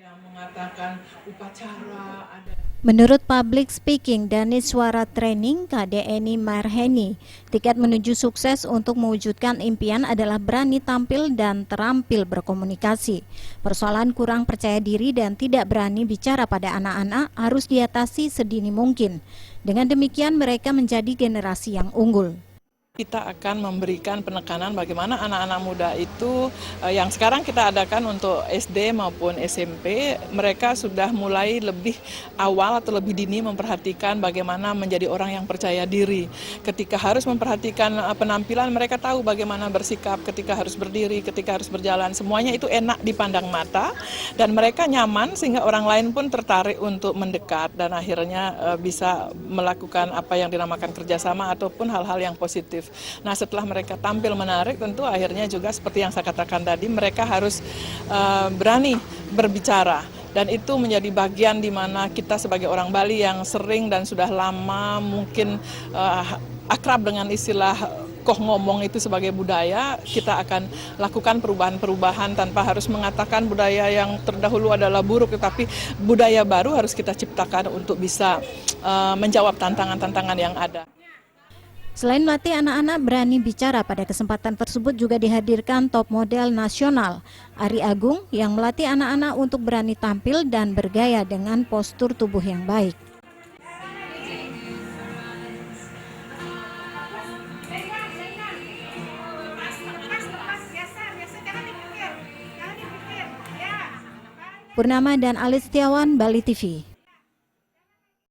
yang mengatakan upacara ada. Menurut Public Speaking dan Suara Training KDNI Marheni, tiket menuju sukses untuk mewujudkan impian adalah berani tampil dan terampil berkomunikasi. Persoalan kurang percaya diri dan tidak berani bicara pada anak-anak harus diatasi sedini mungkin. Dengan demikian mereka menjadi generasi yang unggul. Kita akan memberikan penekanan bagaimana anak-anak muda itu yang sekarang kita adakan untuk SD maupun SMP, mereka sudah mulai lebih awal atau lebih dini memperhatikan bagaimana menjadi orang yang percaya diri. Ketika harus memperhatikan penampilan, mereka tahu bagaimana bersikap ketika harus berdiri, ketika harus berjalan. Semuanya itu enak dipandang mata dan mereka nyaman sehingga orang lain pun tertarik untuk mendekat dan akhirnya bisa melakukan apa yang dinamakan kerjasama ataupun hal-hal yang positif. Nah, setelah mereka tampil menarik, tentu akhirnya juga seperti yang saya katakan tadi, mereka harus berani berbicara. Dan itu menjadi bagian di mana kita sebagai orang Bali yang sering dan sudah lama mungkin akrab dengan istilah koh ngomong itu sebagai budaya, kita akan lakukan perubahan-perubahan tanpa harus mengatakan budaya yang terdahulu adalah buruk, tetapi budaya baru harus kita ciptakan untuk bisa menjawab tantangan-tantangan yang ada. Selain melatih anak-anak berani bicara, pada kesempatan tersebut juga dihadirkan top model nasional, Ari Agung, yang melatih anak-anak untuk berani tampil dan bergaya dengan postur tubuh yang baik. Purnama dan Alis Setiawan, Bali TV.